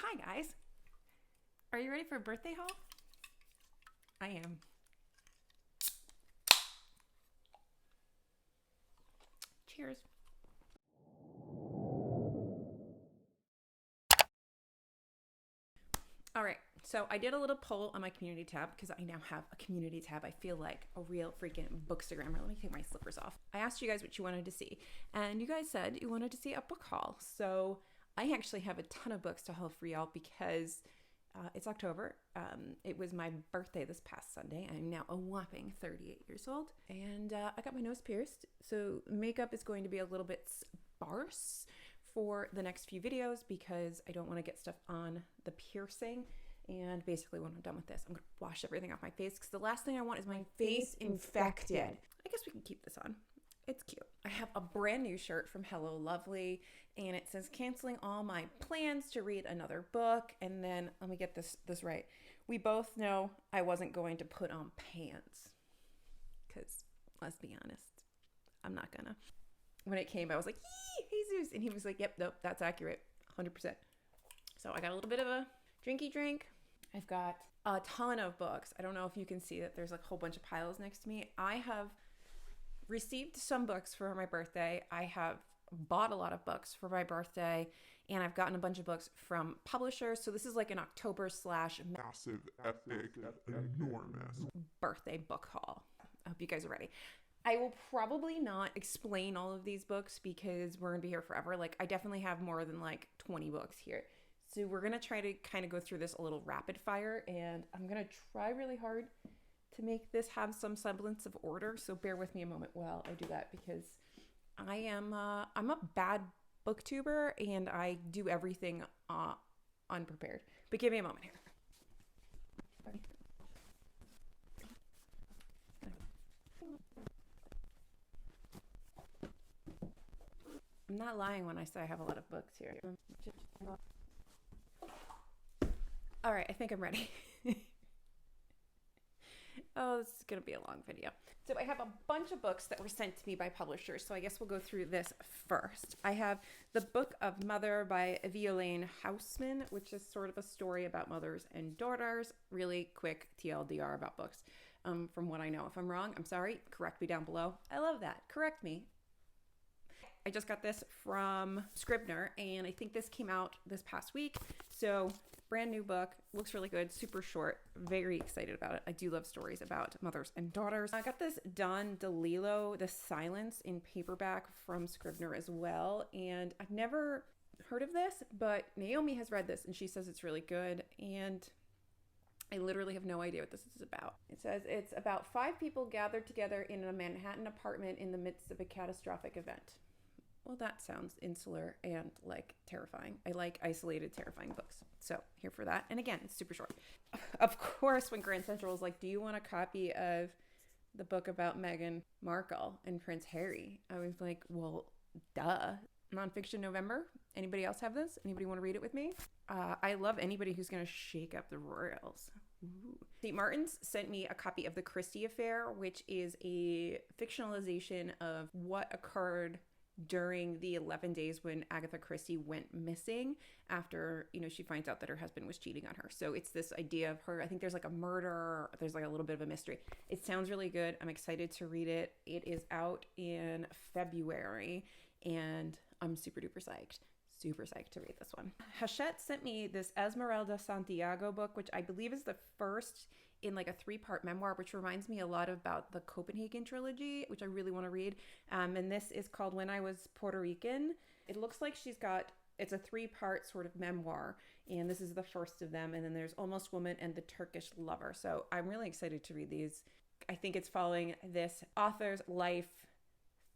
Hi guys. Are you ready for a birthday haul? I am. Cheers. All right, so I did a little poll on my community tab because I now have a community tab. I feel like a real freaking bookstagrammer. Let me take my slippers off. I asked you guys what you wanted to see, and you guys said you wanted to see a book haul. So I actually have a ton of books to haul for y'all because it's October. It was my birthday this past Sunday. I'm now a whopping 38 years old, and I got my nose pierced. So makeup is going to be a little bit sparse for the next few videos because I don't want to get stuff on the piercing. And basically when I'm done with this, I'm going to wash everything off my face because the last thing I want is my face infected. I guess we can keep this on. It's cute. I have a brand new shirt from Hello Lovely, and it says canceling all my plans to read another book. And then let me get this right. We both know I wasn't going to put on pants because let's be honest, I'm not gonna. When it came, I was like, yee, Jesus. And he was like, yep, nope, that's accurate, 100%. So I got a little bit of a drinky drink. I've got a ton of books. I don't know if you can see that there's like a whole bunch of piles next to me. I have received some books for my birthday. I have bought a lot of books for my birthday, and I've gotten a bunch of books from publishers. So this is like an October / massive, epic, enormous birthday book haul. I hope you guys are ready. I will probably not explain all of these books because we're going to be here forever. Like, I definitely have more than like 20 books here. So we're going to try to kind of go through this a little rapid fire, and I'm going to try really hard to make this have some semblance of order. So bear with me a moment while I do that because I'm a bad booktuber and I do everything unprepared. But give me a moment here. I'm not lying when I say I have a lot of books here. All right, I think I'm ready. Oh, this is going to be a long video. So I have a bunch of books that were sent to me by publishers, so I guess we'll go through this first. I have The Book of Mother by Violaine Hausman, which is sort of a story about mothers and daughters. Really quick TLDR about books. From what I know. If I'm wrong, I'm sorry. Correct me down below. I love that. Correct me. I just got this from Scribner, and I think this came out this past week. So brand new book, looks really good, super short, very excited about it. I do love stories about mothers and daughters. I got this Don DeLillo, The Silence, in paperback from Scribner as well, and I've never heard of this, but Naomi has read this and she says it's really good, and I literally have no idea what this is about. It says it's about 5 people gathered together in a Manhattan apartment in the midst of a catastrophic event. Well, that sounds insular and like terrifying. I like isolated, terrifying books. So here for that. And again, it's super short. Of course, when Grand Central was like, do you want a copy of the book about Meghan Markle and Prince Harry? I was like, well, duh. Nonfiction November. Anybody else have this? Anybody want to read it with me? I love anybody who's going to shake up the royals. Ooh. St. Martin's sent me a copy of The Christie Affair, which is a fictionalization of what occurred during the 11 days when Agatha Christie went missing after, she finds out that her husband was cheating on her. So it's this idea of her, I think there's like a murder, there's like a little bit of a mystery. It sounds really good. I'm excited to read it. It is out in February and I'm super duper psyched. Super psyched to read this one. Hachette sent me this Esmeralda Santiago book, which I believe is the first in like a 3-part memoir, which reminds me a lot about the Copenhagen trilogy, which I really want to read. And this is called When I Was Puerto Rican. It looks like it's a 3-part sort of memoir, and this is the first of them. And then there's Almost Woman and The Turkish Lover. So I'm really excited to read these. I think it's following this author's life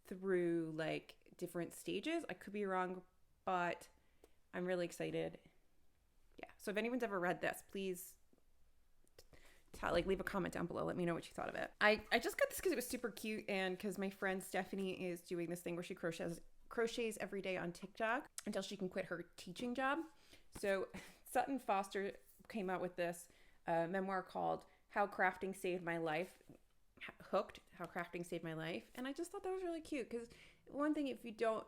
through like different stages. I could be wrong, but I'm really excited. Yeah. So if anyone's ever read this, please leave a comment down below. Let me know what you thought of it. I just got this because it was super cute, and because my friend Stephanie is doing this thing where she crochets every day on TikTok until she can quit her teaching job. So Sutton Foster came out with this memoir called How Crafting Saved My Life. Hooked, How Crafting Saved My Life. And I just thought that was really cute because one thing, if you don't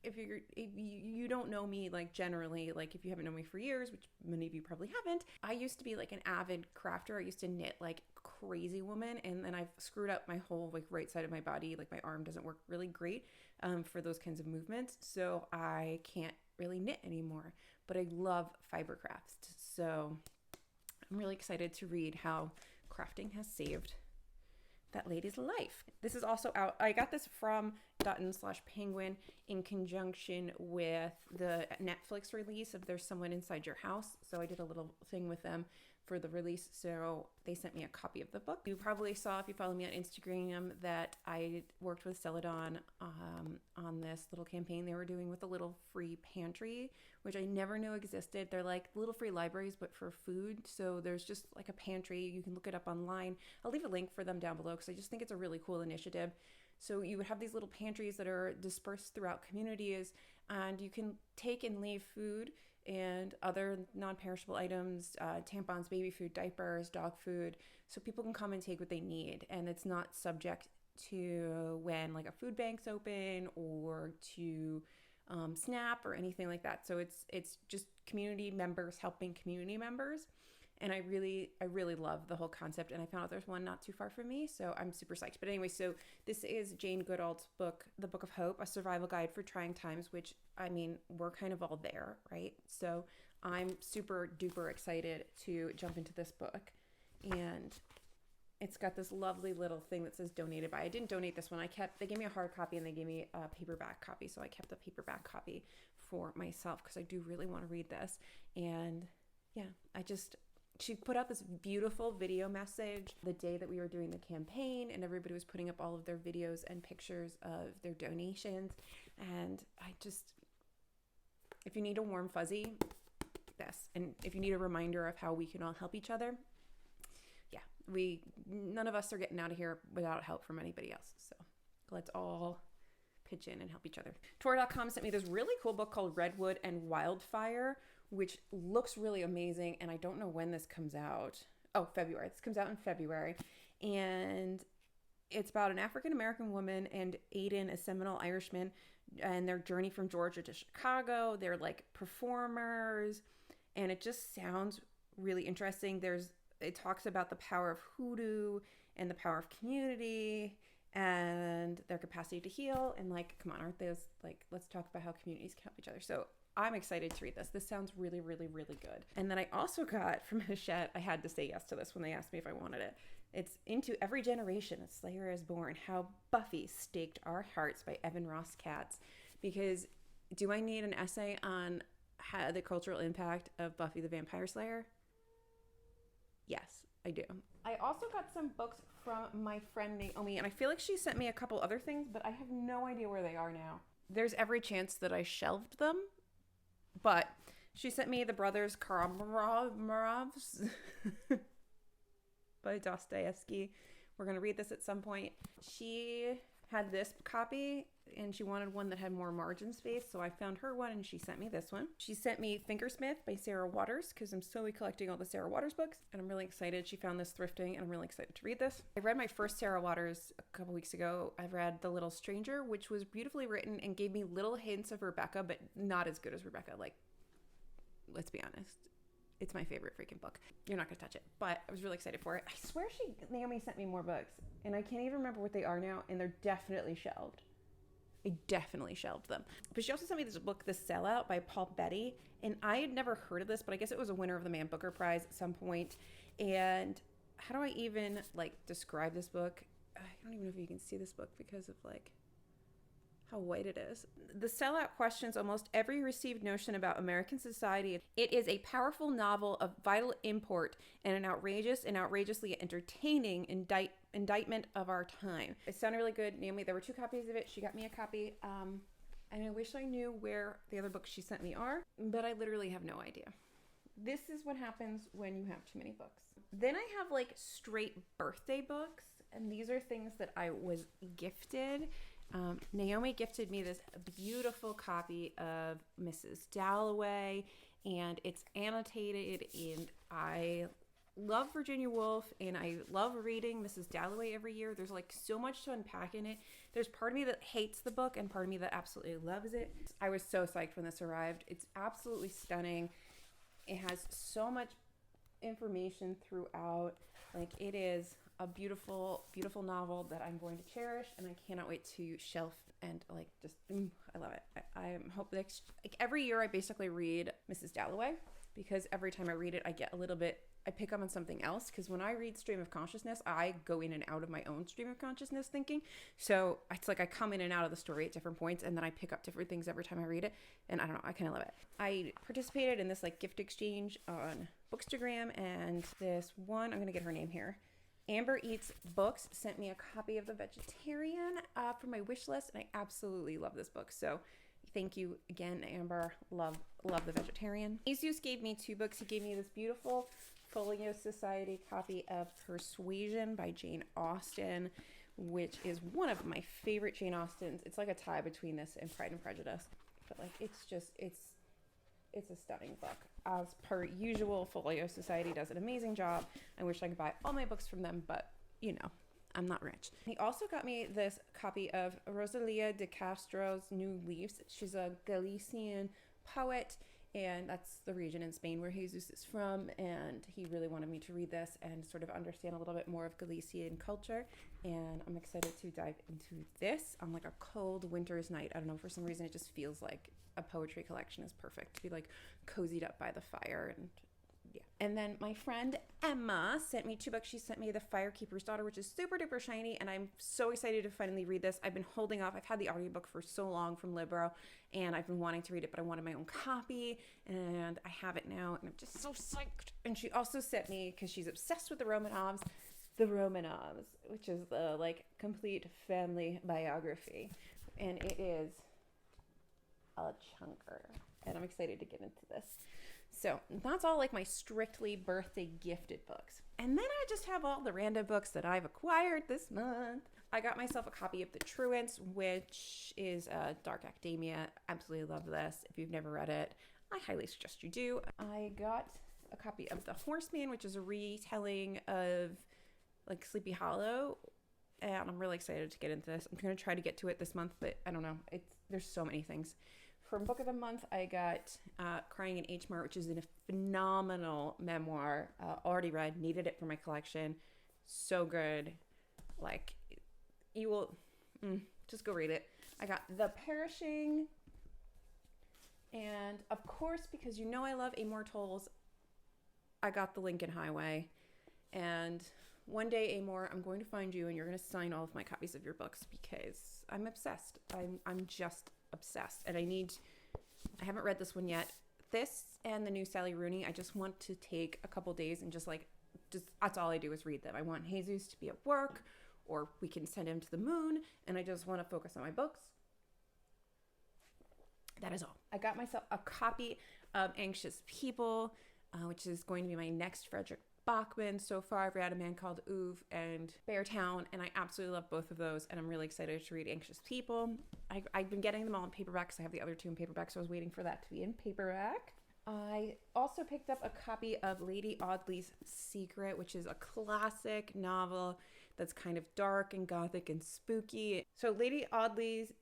if you don't know me, like generally, like if you haven't known me for years, which many of you probably haven't, I used to be like an avid crafter. I used to knit like crazy woman, and then I've screwed up my whole like right side of my body. Like my arm doesn't work really great for those kinds of movements, so I can't really knit anymore. But I love fiber crafts, so I'm really excited to read how crafting has saved that lady's life. This is also out. I got this from Dutton/Penguin in conjunction with the Netflix release of There's Someone Inside Your House. So I did a little thing with them for the release. So they sent me a copy of the book. You probably saw, if you follow me on Instagram, that I worked with Sellout on this little campaign they were doing with a little free pantry, which I never knew existed. They're like little free libraries, but for food. So there's just like a pantry. You can look it up online. I'll leave a link for them down below because I just think it's a really cool initiative. So you would have these little pantries that are dispersed throughout communities, and you can take and leave food and other non-perishable items, tampons, baby food, diapers, dog food, so people can come and take what they need, and it's not subject to when like a food bank's open or to SNAP or anything like that. So it's just community members helping community members, and I really love the whole concept, and I found out there's one not too far from me, so I'm super psyched. But anyway, so this is Jane Goodall's book, The Book of Hope, A Survival Guide for Trying Times, which, I mean, we're kind of all there, right? So I'm super duper excited to jump into this book, and it's got this lovely little thing that says donated by. I didn't donate this one. They gave me a hard copy and they gave me a paperback copy, so I kept the paperback copy for myself because I do really want to read this. And yeah, she put out this beautiful video message the day that we were doing the campaign, and everybody was putting up all of their videos and pictures of their donations. And if you need a warm fuzzy, this. And if you need a reminder of how we can all help each other, yeah, none of us are getting out of here without help from anybody else. So let's all pitch in and help each other. Tor.com sent me this really cool book called Redwood and Wildfire, which looks really amazing, and I don't know when this comes out. Oh, February. This comes out in February, and it's about an African-American woman and Aiden, a Seminole Irishman, and their journey from Georgia to Chicago. They're like performers, and it just sounds really interesting. It talks about the power of hoodoo and the power of community and their capacity to heal, and like, come on, aren't those like, let's talk about how communities can help each other. So I'm excited to read this. This sounds really, really, really good. And then I also got from Hachette, I had to say yes to this when they asked me if I wanted it. It's Into Every Generation, A Slayer is Born, How Buffy Staked Our Hearts by Evan Ross Katz. Because do I need an essay on the cultural impact of Buffy the Vampire Slayer? Yes, I do. I also got some books from my friend Naomi, and I feel like she sent me a couple other things, but I have no idea where they are now. There's every chance that I shelved them. But she sent me The Brothers Karamazovs by Dostoevsky. We're going to read this at some point. She had this copy, and she wanted one that had more margin space, so I found her one, and she sent me this one. She sent me Fingersmith by Sarah Waters, because I'm slowly collecting all the Sarah Waters books, and I'm really excited. She found this thrifting, and I'm really excited to read this. I read my first Sarah Waters a couple weeks ago. I read The Little Stranger, which was beautifully written and gave me little hints of Rebecca, but not as good as Rebecca. Like, let's be honest. It's my favorite freaking book. You're not going to touch it, but I was really excited for it. I swear Naomi sent me more books, and I can't even remember what they are now, and they're definitely shelved. I definitely shelved them. But she also sent me this book, The Sellout by Paul Beatty, and I had never heard of this, but I guess it was a winner of the Man Booker Prize at some point. And how do I even, like, describe this book? I don't even know if you can see this book because of, like, how white it is. The Sellout questions almost every received notion about American society. It is a powerful novel of vital import and an outrageous and outrageously entertaining indictment of our time. It sounded really good. Naomi, there were 2 copies of it. She got me a copy. And I wish I knew where the other books she sent me are, but I literally have no idea. This is what happens when you have too many books. Then I have like straight birthday books, and these are things that I was gifted. Naomi gifted me this beautiful copy of Mrs. Dalloway, and it's annotated, and I love Virginia Woolf and I love reading Mrs. Dalloway every year. There's like so much to unpack in it. There's part of me that hates the book and part of me that absolutely loves it. I was so psyched when this arrived. It's absolutely stunning. It has so much information throughout. Like, it is a beautiful, beautiful novel that I'm going to cherish, and I cannot wait to shelf and like just I love it. I hope next, like, every year I basically read Mrs. Dalloway, because every time I read it I get a little bit, I pick up on something else, because when I read stream of consciousness I go in and out of my own stream of consciousness thinking, so it's like I come in and out of the story at different points, and then I pick up different things every time I read it, and I don't know, I kind of love it. I participated in this like gift exchange on Bookstagram, and this one, I'm gonna get her name here, Amber Eats Books, sent me a copy of The Vegetarian for my wish list, and I absolutely love this book. So thank you again, Amber. Love The Vegetarian. Jesus gave me 2 books. He gave me this beautiful Folio Society copy of Persuasion by Jane Austen, which is one of my favorite Jane Austens. It's like a tie between this and Pride and Prejudice, but like it's a stunning book. As per usual, Folio Society does an amazing job. I wish I could buy all my books from them, but you know, I'm not rich. He also got me this copy of Rosalia de Castro's New Leaves. She's a Galician poet, and that's the region in Spain where Jesus is from, and he really wanted me to read this and sort of understand a little bit more of Galician culture, and I'm excited to dive into this on like a cold winter's night. I don't know, for some reason it just feels like a poetry collection is perfect to be like cozied up by the fire, and yeah. And then my friend Emma sent me 2 books. She sent me The Firekeeper's Daughter, which is super duper shiny, and I'm so excited to finally read this. I've been holding off. I've had the audiobook for so long from Libro, and I've been wanting to read it, but I wanted my own copy, and I have it now, and I'm just so psyched. And she also sent me, because she's obsessed with the Romanovs, which is the like complete family biography, and it is a chunker, and I'm excited to get into this. So that's all like my strictly birthday gifted books. And then I just have all the random books that I've acquired this month. I got myself a copy of The Truants, which is dark academia. Absolutely love this. If you've never read it, I highly suggest you do. I got a copy of The Horseman, which is a retelling of like Sleepy Hollow, and I'm really excited to get into this. I'm going to try to get to it this month, but I don't know. There's so many things. From Book of the Month, I got Crying in H Mart, which is a phenomenal memoir. Already read, needed it for my collection. So good. Like, you will just go read it. I got The Perishing. And of course, because you know I love Amortals, I got The Lincoln Highway. And one day, Amor, I'm going to find you and you're going to sign all of my copies of your books, because I'm obsessed. I'm just obsessed, and I haven't read this one yet. This and the new Sally Rooney, I just want to take a couple days and just that's all I do is read them. I want Jesus to be at work, or we can send him to the moon, and I just want to focus on my books. That is all. I got myself a copy of Anxious People, which is going to be my next Frederick Bachman. So far I've read A Man Called Ove and Beartown, and I absolutely love both of those, and I'm really excited to read Anxious People. I've been getting them all in paperback, because I have the other 2 in paperback, so I was waiting for that to be in paperback. I also picked up a copy of Lady Audley's Secret, which is a classic novel that's kind of dark and gothic and spooky. So Lady Audley's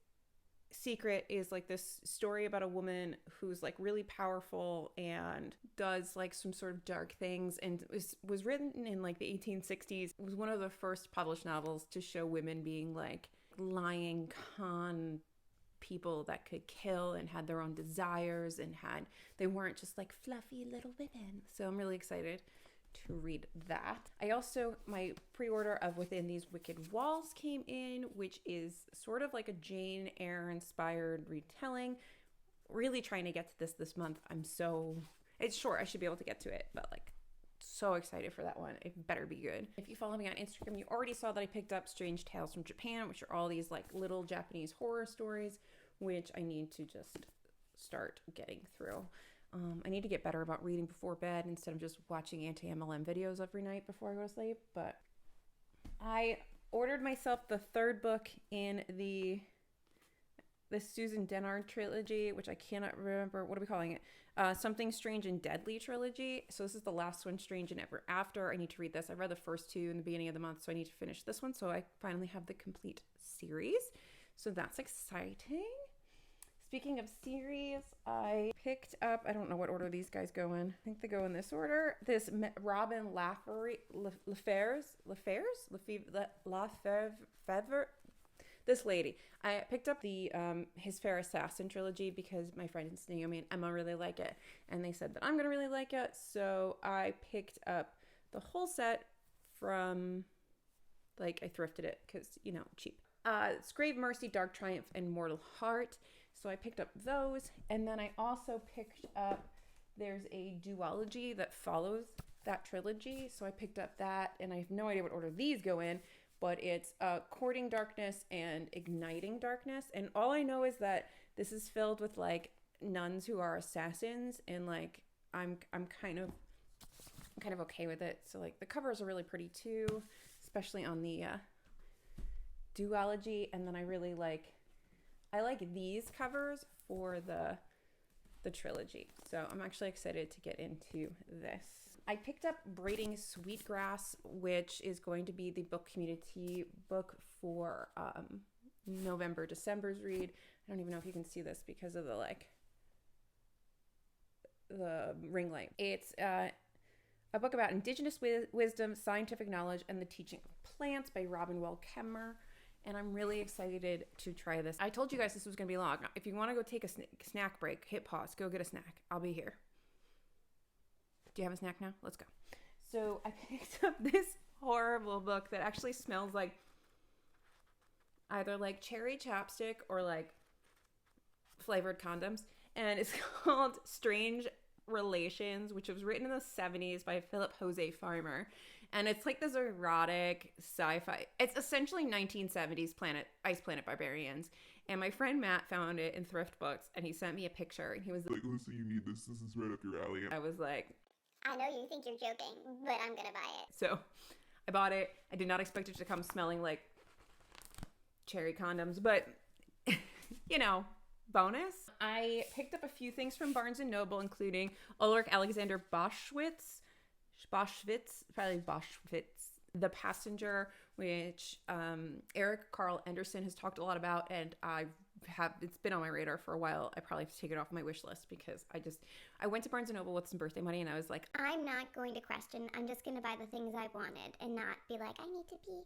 Secret is like this story about a woman who's like really powerful and does like some sort of dark things, and was written in like the 1860s. It was one of the first published novels to show women being like lying con people that could kill and had their own desires, and they weren't just like fluffy little women. So I'm really excited to read that. My pre-order of Within These Wicked Walls came in, which is sort of like a Jane Eyre inspired retelling. Really trying to get to this month. It's short, I should be able to get to it, but like so excited for that one. It better be good. If you follow me on Instagram, you already saw that I picked up Strange Tales from Japan, which are all these like little Japanese horror stories, which I need to just start getting through. I need to get better about reading before bed instead of just watching anti-MLM videos every night before I go to sleep. But I ordered myself the 3rd book in the Susan Dennard trilogy, which I cannot remember. What are we calling it? Something Strange and Deadly trilogy. So this is the last one, Strange and Ever After. I need to read this. I read the first two in the beginning of the month, so I need to finish this one. So I finally have the complete series. So that's exciting. Speaking of series, I picked up, I don't know what order these guys go in. I think they go in this order. This Robin Lefevre, this lady. I picked up the His Fair Assassin trilogy because my friends Naomi and Emma really like it. And they said that I'm going to really like it. So I picked up the whole set from, like, I thrifted it because, you know, cheap. It's Grave Mercy, Dark Triumph, and Mortal Heart. So I picked up those. And then I also picked up, there's a duology that follows that trilogy. So I picked up that, and I have no idea what order these go in, but it's Courting Darkness and Igniting Darkness. And all I know is that this is filled with, like, nuns who are assassins, and, like, I'm kind of okay with it. So, like, the covers are really pretty too, especially on the duology. And then I like these covers for the trilogy. So I'm actually excited to get into this. I picked up Braiding Sweetgrass, which is going to be the book community book for November, December's read. I don't even know if you can see this because of the ring light. It's a book about indigenous wisdom, scientific knowledge, and the teaching of plants by Robin Wall Kemmer. And I'm really excited to try this. I told you guys this was going to be long. If you want to go take a snack break, hit pause, go get a snack. I'll be here. Do you have a snack now? Let's go. So I picked up this horrible book that actually smells like either like cherry chapstick or like flavored condoms. And it's called Strange Relations, which was written in the 70s by Philip Jose Farmer. And it's like this erotic sci-fi. It's essentially 1970s Ice Planet Barbarians. And my friend Matt found it in Thrift Books, and he sent me a picture, and he was like, Alyssa, you need this. This is right up your alley. I was like, I know you think you're joking, but I'm gonna buy it. So I bought it. I did not expect it to come smelling like cherry condoms, but you know, bonus. I picked up a few things from Barnes & Noble, including Ulrich Alexander Boschwitz, The Passenger, which Eric Carl Anderson has talked a lot about, and it's been on my radar for a while. I probably have to take it off my wish list because I went to Barnes & Noble with some birthday money, and I was like, I'm not going to question. I'm just going to buy the things I wanted and not be like, I need to be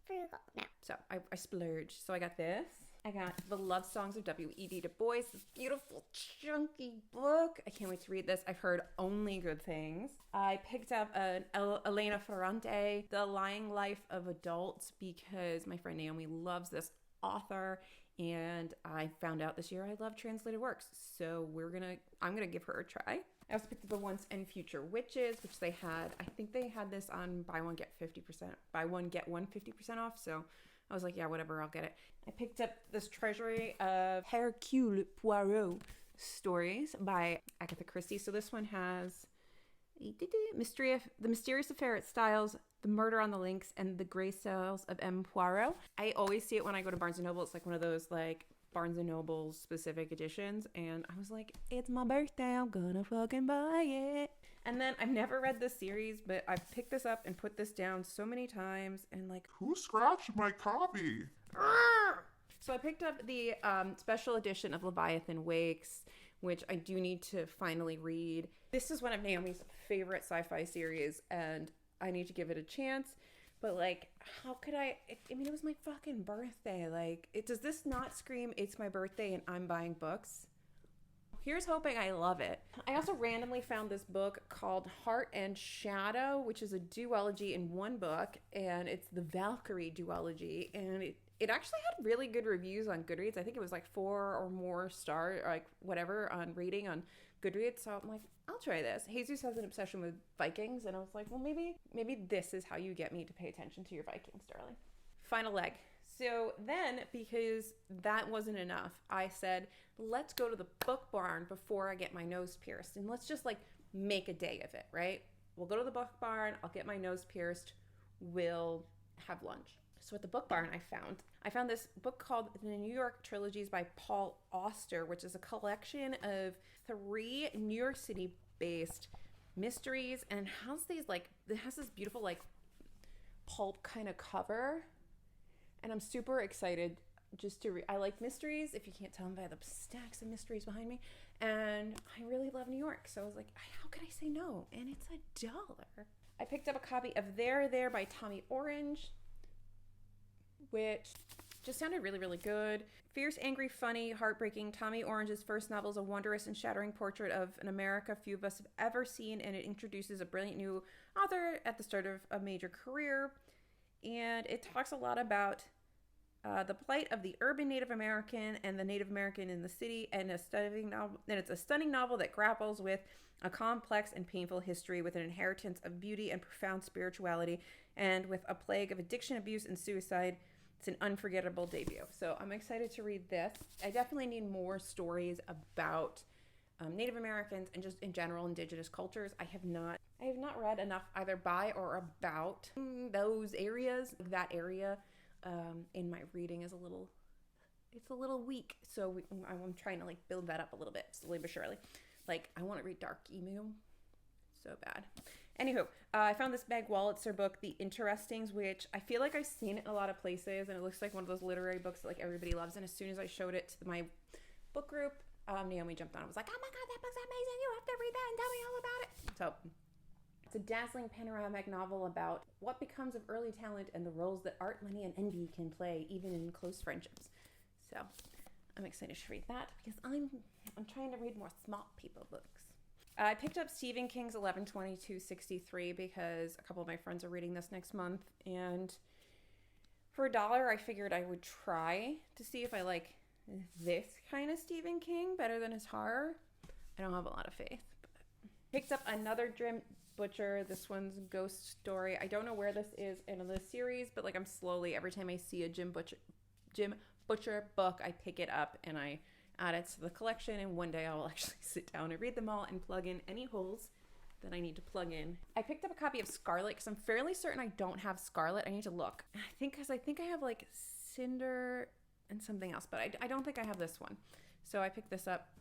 frugal. No. So I splurged. So I got this. I got The Love Songs of W.E.B. Du Bois, this beautiful, chunky book. I can't wait to read this. I've heard only good things. I picked up an Elena Ferrante, The Lying Life of Adults, because my friend Naomi loves this author, and I found out this year I love translated works. So I'm gonna give her a try. I also picked up the Once and Future Witches, which they had. I think they had this on buy one get one 50% off. So I was like, yeah, whatever, I'll get it. I picked up this treasury of Hercule Poirot stories by Agatha Christie. So this one has The Mysterious Affair at Styles, The Murder on the Links, and The Grey Cells of M. Poirot. I always see it when I go to Barnes & Noble. It's like one of those like Barnes & Noble specific editions. And I was like, it's my birthday, I'm gonna fucking buy it. And then I've never read this series, but I've picked this up and put this down so many times, and like, Who scratched my copy? so I picked up the special edition of Leviathan Wakes, which I do need to finally read. This is one of Naomi's favorite sci-fi series, and I need to give it a chance. But like, how could I mean, it was my fucking birthday. Like, does this not scream it's my birthday and I'm buying books? Here's hoping I love it. I also randomly found this book called Heart and Shadow, which is a duology in one book, and it's the Valkyrie duology, and it actually had really good reviews on Goodreads. I think it was like 4 or more star, or like whatever, on rating on Goodreads. So I'm like, I'll try this. Jesus has an obsession with Vikings, and I was like, well, maybe this is how you get me to pay attention to your Vikings, darling. Final leg. So then, because that wasn't enough, I said, let's go to the book barn before I get my nose pierced. And let's just like make a day of it, right? We'll go to the book barn. I'll get my nose pierced. We'll have lunch. So at the Book Barn I found this book called The New York Trilogies by Paul Auster, which is a collection of 3 New York City based mysteries, and it has this beautiful like pulp kind of cover, and I'm super excited just to read. I like mysteries, if you can't tell by the stacks of mysteries behind me, and I really love New York, so I was like, how could I say no? And it's $1. I picked up a copy of There by Tommy Orange, which just sounded really, really good. Fierce, angry, funny, heartbreaking, Tommy Orange's first novel is a wondrous and shattering portrait of an America few of us have ever seen, and it introduces a brilliant new author at the start of a major career. And it talks a lot about the plight of the urban Native American and the Native American in the city, and it's a stunning novel that grapples with a complex and painful history with an inheritance of beauty and profound spirituality, and with a plague of addiction, abuse, and suicide. It's an unforgettable debut. So I'm excited to read this. I definitely need more stories about Native Americans and just in general indigenous cultures. I have not read enough either by or about those areas. That area in my reading is a little weak. So I'm trying to like build that up a little bit slowly but surely. Like I want to read Dark Emu so bad. Anywho, I found this Meg Wolitzer book, The Interestings, which I feel like I've seen it in a lot of places, and it looks like one of those literary books that like everybody loves. And as soon as I showed it to my book group, Naomi jumped on. I was like, "Oh my god, that book's amazing! You have to read that and tell me all about it." So it's a dazzling panoramic novel about what becomes of early talent and the roles that art, money, and envy can play, even in close friendships. So I'm excited to read that because I'm trying to read more smart people books. I picked up Stephen King's 11/22/63 because a couple of my friends are reading this next month, and for $1 I figured I would try to see if I like this kind of Stephen King better than his horror. I don't have a lot of faith. But picked up another Jim Butcher. This one's Ghost Story. I don't know where this is in the series, but like I'm slowly, every time I see a Jim Butcher book, I pick it up and I add it to the collection, and one day I'll actually sit down and read them all and plug in any holes that I need to plug in. I picked up a copy of Scarlet because I'm fairly certain I don't have Scarlet. I need to look. I think I have like Cinder and something else, but I don't think I have this one. So I picked this up.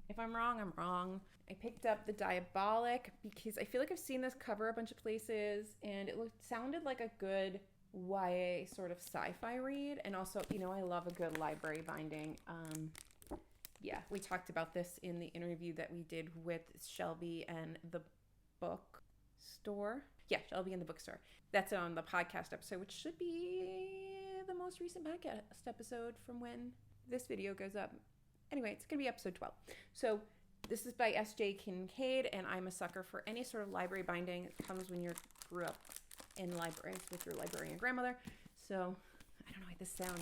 If I'm wrong, I'm wrong. I picked up The Diabolic because I feel like I've seen this cover a bunch of places, and it sounded like a good YA sort of sci-fi read, and also, I love a good library binding. Yeah, we talked about this in the interview that we did with Shelby and the bookstore. Yeah, Shelby and the bookstore. That's on the podcast episode, which should be the most recent podcast episode from when this video goes up. Anyway, it's going to be episode 12. So this is by S.J. Kincaid, and I'm a sucker for any sort of library binding. It comes when you grew up in libraries with your librarian grandmother. So, I don't know, this sound.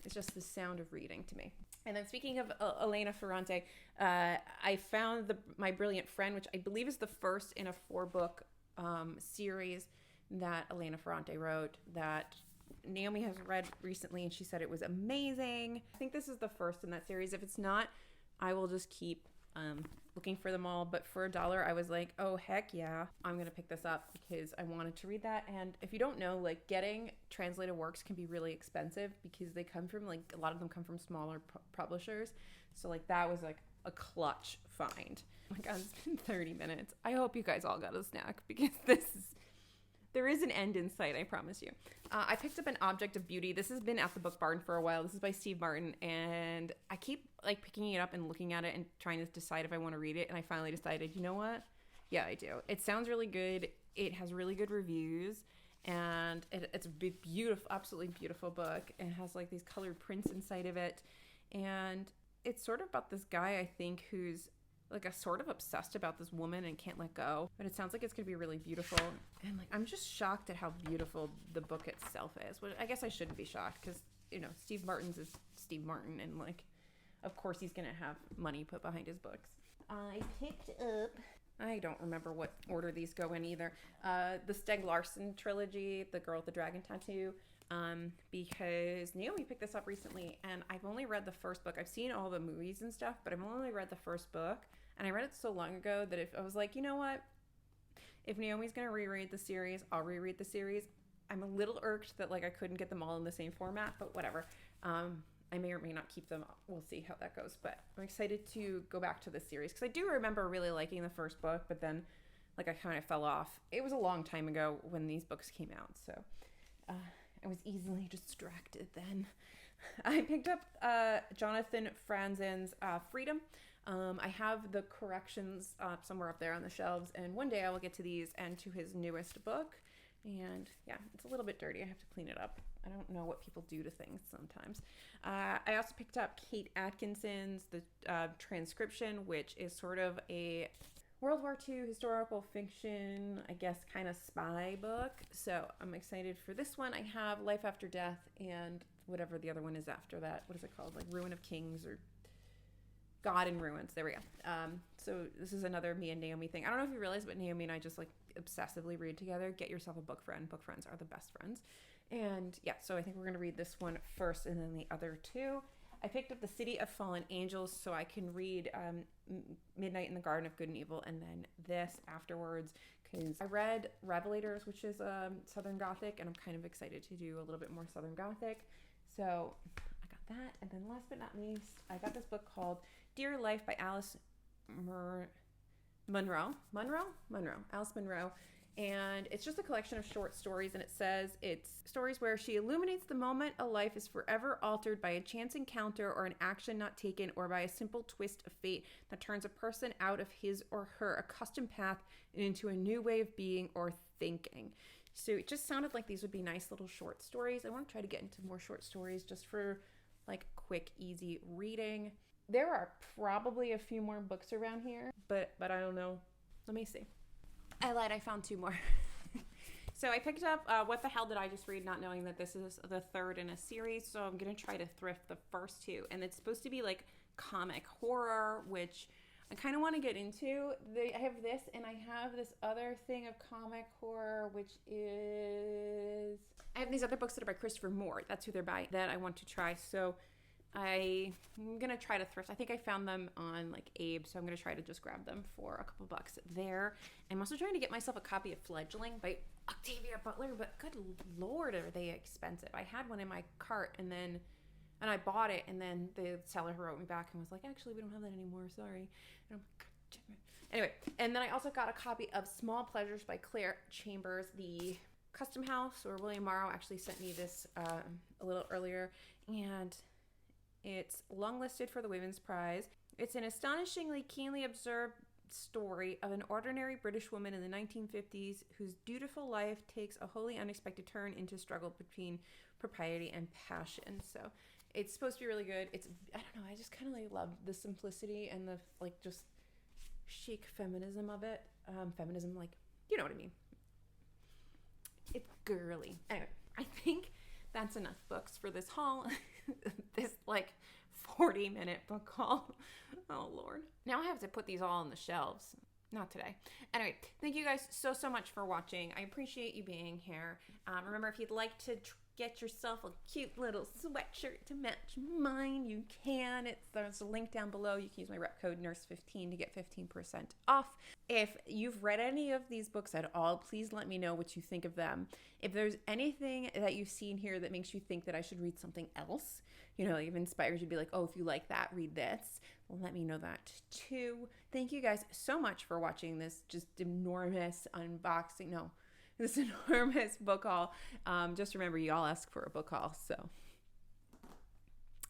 It's just the sound of reading to me. And then speaking of Elena Ferrante, I found My Brilliant Friend, which I believe is the first in a 4-book series that Elena Ferrante wrote that Naomi has read recently, and she said it was amazing. I think this is the first in that series. If it's not, I will just keep looking for them all. But for $1, I was like, oh, heck yeah, I'm going to pick this up because I wanted to read that. And if you don't know, like, getting translated works can be really expensive because they come from, like, a lot of them come from smaller publishers. So, like, that was, like, a clutch find. Oh my God, it's been 30 minutes. I hope you guys all got a snack because there is an end in sight, I promise you. I picked up An Object of Beauty. This has been at the Book Barn for a while. This is by Steve Martin, and I keep like picking it up and looking at it and trying to decide if I want to read it, and I finally decided, you know what? Yeah, I do. It sounds really good. It has really good reviews, and it's a beautiful, absolutely beautiful book. It has like these colored prints inside of it, and it's sort of about this guy, I think, who's like a sort of obsessed about this woman and can't let go, but it sounds like it's gonna be really beautiful. And like I'm just shocked at how beautiful the book itself is, which I guess I shouldn't be shocked because Steve Martin's is Steve Martin, and like of course he's gonna have money put behind his books. I picked up, I don't remember what order these go in either, the Steg Larsson trilogy, The Girl with the Dragon Tattoo, because Naomi picked this up recently, and I've only read the first book. I've seen all the movies and stuff, but I've only read the first book, and I read it so long ago that if I was like, you know what, if Naomi's gonna reread the series, I'll reread the series. I'm a little irked that like I couldn't get them all in the same format, but whatever. I may or may not keep them. We'll see how that goes. But I'm excited to go back to this series because I do remember really liking the first book, but then like I kind of fell off. It was a long time ago when these books came out, so I was easily distracted then. I picked up Jonathan Franzen's Freedom. I have the corrections somewhere up there on the shelves, and one day I will get to these and to his newest book. And yeah, it's a little bit dirty. I have to clean it up. I don't know what people do to things sometimes. I also picked up Kate Atkinson's The Transcription, which is sort of a World War II historical fiction, I guess, kind of spy book. So I'm excited for this one. I have Life After Death and whatever the other one is after that. What is it called? Like Ruin of Kings or God in Ruins. There we go. So this is another me and Naomi thing. I don't know if you realize, but Naomi and I just like obsessively read together. Get yourself a book friend. Book friends are the best friends. And yeah, so I think we're going to read this one first and then the other two. I picked up The City of Fallen Angels so I can read Midnight in the Garden of Good and Evil and then this afterwards, because I read Revelators, which is Southern Gothic, and I'm kind of excited to do a little bit more Southern Gothic. So I got that. And then last but not least, I got this book called Dear Life by Alice Munro. Alice Munro. And it's just a collection of short stories, and it says it's stories where she illuminates the moment a life is forever altered by a chance encounter or an action not taken, or by a simple twist of fate that turns a person out of his or her accustomed path and into a new way of being or thinking. So it just sounded like these would be nice little short stories. I want to try to get into more short stories just for like quick, easy reading. There are probably a few more books around here, but I don't know. Let me see. I lied, I found two more. So I picked up What the Hell Did I Just Read, not knowing that this is the third in a series. So I'm going to try to thrift the first two. And it's supposed to be like comic horror, which I kind of want to get into. I have this, and I have this other thing of comic horror, which is... I have these other books that are by Christopher Moore. That's who they're by, that I want to try. So I'm going to try to thrift. I think I found them on like Abe, so I'm going to try to just grab them for a couple bucks there. I'm also trying to get myself a copy of Fledgling by Octavia Butler, but good Lord, are they expensive. I had one in my cart, and I bought it, and then the seller wrote me back and was like, actually, we don't have that anymore, sorry. And I'm like, God damn it. Anyway, and then I also got a copy of Small Pleasures by Claire Chambers. The Custom House, or William Morrow, actually sent me this a little earlier, and it's longlisted for the Women's Prize. It's an astonishingly keenly observed story of an ordinary British woman in the 1950s whose dutiful life takes a wholly unexpected turn into struggle between propriety and passion. So it's supposed to be really good. It's, I don't know, I just kind of like love the simplicity and the like just chic feminism of it. Feminism, like, you know what I mean. It's girly. Anyway, I think that's enough books for this haul. This like 40-minute book haul. Oh Lord. Now I have to put these all on the shelves. Not today. Anyway, thank you guys so much for watching. I appreciate you being here. Remember, if you'd like to get yourself a cute little sweatshirt to match mine, you can. There's a link down below. You can use my rep code NURSE15 to get 15% off. If you've read any of these books at all, please let me know what you think of them. If there's anything that you've seen here that makes you think that I should read something else, you know, even inspires you to be like, oh, if you like that, read this. Let me know that too. Thank you guys so much for watching this just enormous unboxing. No, this enormous book haul. Just remember, you all ask for a book haul, so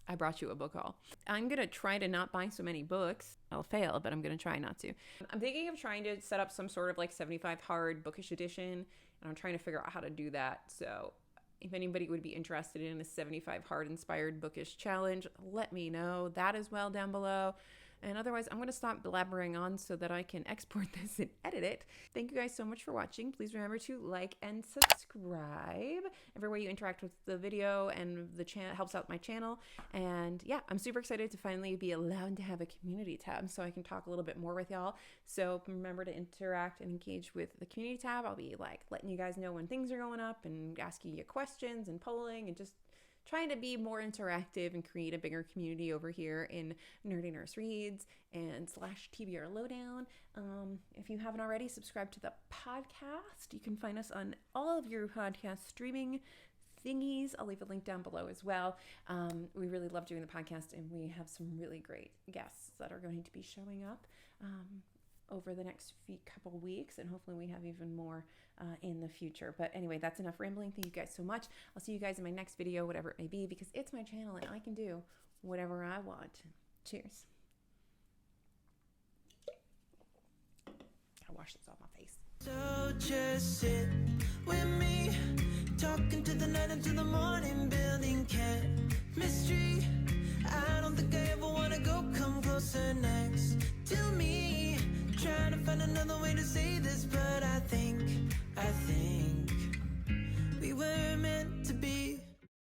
I brought you a book haul. I'm going to try to not buy so many books. I'll fail, but I'm going to try not to. I'm thinking of trying to set up some sort of like 75 hard bookish edition, and I'm trying to figure out how to do that. So if anybody would be interested in a 75 hard inspired bookish challenge, let me know that as well down below. And otherwise, I'm going to stop blabbering on so that I can export this and edit it. Thank you guys so much for watching. Please remember to like and subscribe. Everywhere you interact with the video and the channel helps out my channel. And yeah, I'm super excited to finally be allowed to have a community tab so I can talk a little bit more with y'all. So remember to interact and engage with the community tab. I'll be like letting you guys know when things are going up and asking you questions and polling and just trying to be more interactive and create a bigger community over here in Nerdy Nurse Reads and /TBR Lowdown. If you haven't already, subscribe to the podcast. You can find us on all of your podcast streaming thingies. I'll leave a link down below as well. We really love doing the podcast, and we have some really great guests that are going to be showing up over the next couple weeks, and hopefully we have even more in the future. But anyway, that's enough rambling. Thank you guys so much. I'll see you guys in my next video, whatever it may be, because it's my channel and I can do whatever I want. Cheers. Gotta wash this off my face. So just sit with me, talking to the night until the morning, building chemistry. I don't think I ever